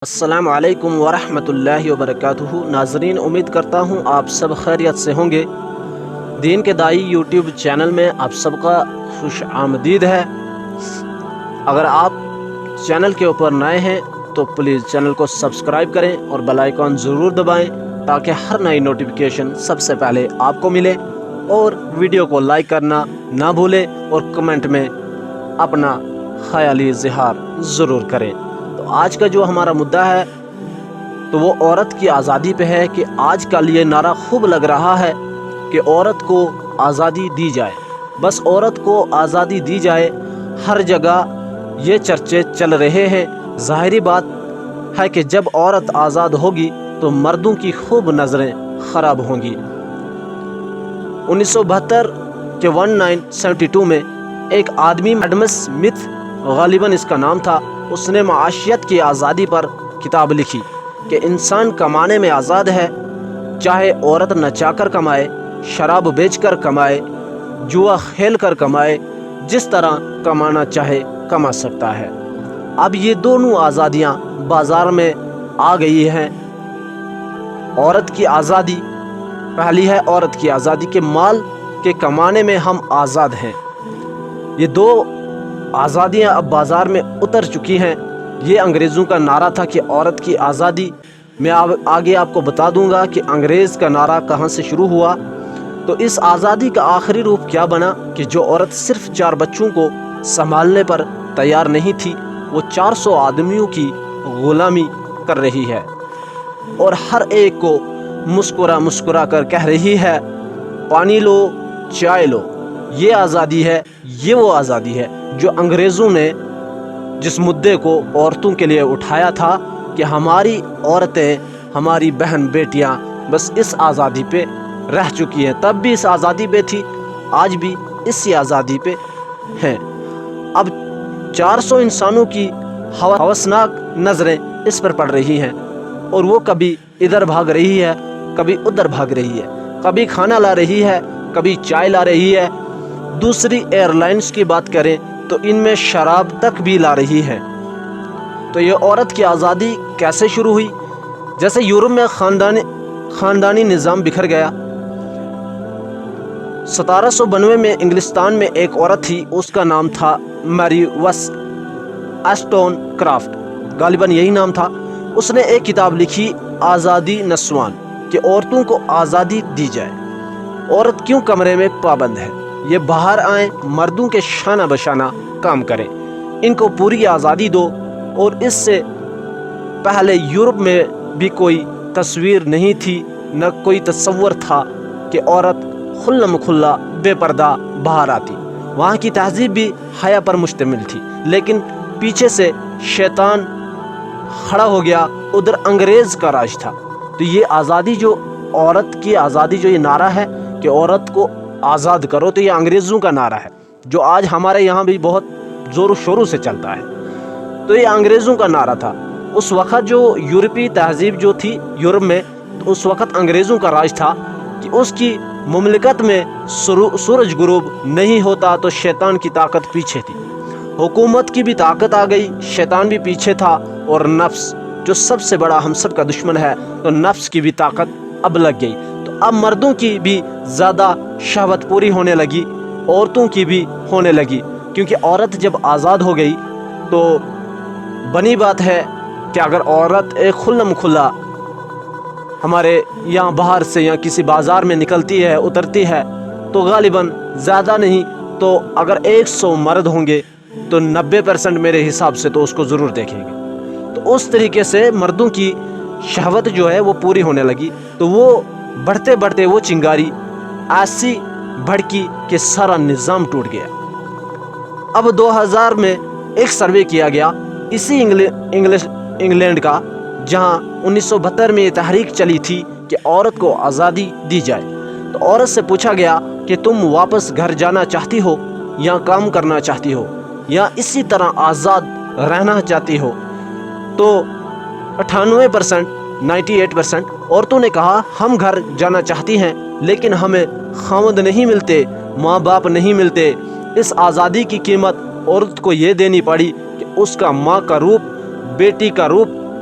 السلام علیکم ورحمۃ اللہ وبرکاتہ۔ ناظرین، امید کرتا ہوں آپ سب خیریت سے ہوں گے۔ دین کے دائی یوٹیوب چینل میں آپ سب کا خوش آمدید ہے۔ اگر آپ چینل کے اوپر نئے ہیں تو پلیز چینل کو سبسکرائب کریں اور بیل آئیکن ضرور دبائیں تاکہ ہر نئی نوٹیفیکیشن سب سے پہلے آپ کو ملے، اور ویڈیو کو لائک کرنا نہ بھولیں اور کمنٹ میں اپنا خیالی اظہار ضرور کریں۔ تو آج کا جو ہمارا مدعا ہے تو وہ عورت کی آزادی پہ ہے کہ آج کل یہ نعرہ خوب لگ رہا ہے کہ عورت کو آزادی دی جائے، بس عورت کو آزادی دی جائے۔ ہر جگہ یہ چرچے چل رہے ہیں۔ ظاہری بات ہے کہ جب عورت آزاد ہوگی تو مردوں کی خوب نظریں خراب ہوں گی۔ 1972 کے 1972 میں ایک آدمی ایڈم اسمتھ، غالباً اس کا نام تھا، اس نے معاشیت کی آزادی پر کتاب لکھی کہ انسان کمانے میں آزاد ہے، چاہے عورت نچا کر کمائے، شراب بیچ کر کمائے، جوا کھیل کر کمائے، جس طرح کمانا چاہے کما سکتا ہے۔ اب یہ دونوں آزادیاں بازار میں آ گئی ہیں۔ عورت کی آزادی پہلی ہے، عورت کی آزادی کے مال کے کمانے میں ہم آزاد ہیں۔ یہ دو آزادیاں اب بازار میں اتر چکی ہیں۔ یہ انگریزوں کا نعرہ تھا کہ عورت کی آزادی۔ میں آگے آپ کو بتا دوں گا کہ انگریز کا نعرہ کہاں سے شروع ہوا۔ تو اس آزادی کا آخری روپ کیا بنا کہ جو عورت صرف 4 بچوں کو سنبھالنے پر تیار نہیں تھی، وہ 400 آدمیوں کی غلامی کر رہی ہے، اور ہر ایک کو مسکرا کر کہہ رہی ہے پانی لو، چائے لو۔ یہ آزادی ہے، یہ وہ آزادی ہے جو انگریزوں نے جس مدعے کو عورتوں کے لیے اٹھایا تھا کہ ہماری عورتیں، ہماری بہن بیٹیاں بس اس آزادی پہ رہ چکی ہیں۔ تب بھی اس آزادی پہ تھی، آج بھی اسی آزادی پہ ہیں۔ اب 400 انسانوں کی ہوسناک نظریں اس پر پڑ رہی ہیں، اور وہ کبھی ادھر بھاگ رہی ہے، کبھی ادھر بھاگ رہی ہے، کبھی کھانا لا رہی ہے، کبھی چائے لا رہی ہے۔ دوسری ایئر لائنز کی بات کریں تو ان میں شراب تک بھی لا رہی ہے۔ تو یہ عورت کی آزادی کیسے شروع ہوئی؟ جیسے یورپ میں خاندانی نظام بکھر گیا۔ 1792 میں انگلستان میں ایک عورت تھی، اس کا نام تھا میری وسٹون کرافٹ، غالباً یہی نام تھا۔ اس نے ایک کتاب لکھی، آزادی نسوان، کہ عورتوں کو آزادی دی جائے۔ عورت کیوں کمرے میں پابند ہے؟ یہ باہر آئیں، مردوں کے شانہ بشانہ کام کریں، ان کو پوری آزادی دو۔ اور اس سے پہلے یورپ میں بھی کوئی تصویر نہیں تھی، نہ کوئی تصور تھا کہ عورت خلم کھلا بے پردہ باہر آتی۔ وہاں کی تہذیب بھی حیا پر مشتمل تھی، لیکن پیچھے سے شیطان کھڑا ہو گیا، ادھر انگریز کا راج تھا۔ تو یہ آزادی، جو عورت کی آزادی، جو یہ نعرہ ہے کہ عورت کو آزاد کرو، تو یہ انگریزوں کا نعرہ ہے جو آج ہمارے یہاں بھی بہت زور و شوروں سے چلتا ہے۔ تو یہ انگریزوں کا نعرہ تھا۔ اس وقت جو یورپی تہذیب جو تھی یورپ میں، تو اس وقت انگریزوں کا راج تھا کہ اس کی مملکت میں سورج غروب نہیں ہوتا تو شیطان کی طاقت پیچھے تھی۔ حکومت کی بھی طاقت آ گئی، شیطان بھی پیچھے تھا، اور نفس جو سب سے بڑا ہم سب کا دشمن ہے، تو نفس کی بھی طاقت اب لگ گئی۔ تو اب مردوں کی بھی زیادہ شہوت پوری ہونے لگی، عورتوں کی بھی ہونے لگی، کیونکہ عورت جب آزاد ہو گئی تو بنی بات ہے کہ اگر عورت ایک خلم کھلا ہمارے یہاں باہر سے یا کسی بازار میں نکلتی ہے، اترتی ہے، تو غالباً زیادہ نہیں تو اگر 100 مرد ہوں گے تو 90% میرے حساب سے تو اس کو ضرور دیکھیں گے۔ تو اس طریقے سے مردوں کی شہوت جو ہے وہ پوری ہونے لگی، تو وہ بڑھتے بڑھتے وہ چنگاری ایسی بھڑکی کہ سارا نظام ٹوٹ گیا۔ اب 2000 میں ایک سروے کیا گیا اسی انگلینڈ کا، جہاں 1972 میں یہ تحریک چلی تھی کہ عورت کو آزادی دی جائے۔ تو عورت سے پوچھا گیا کہ تم واپس گھر جانا چاہتی ہو، یا کام کرنا چاہتی ہو، یا اسی طرح آزاد رہنا چاہتی ہو؟ تو 98% عورتوں نے کہا ہم گھر جانا چاہتی ہیں، لیکن ہمیں خاوند نہیں ملتے، ماں باپ نہیں ملتے۔ اس آزادی کی قیمت عورت کو یہ دینی پڑی کہ اس کا ماں کا روپ، بیٹی کا روپ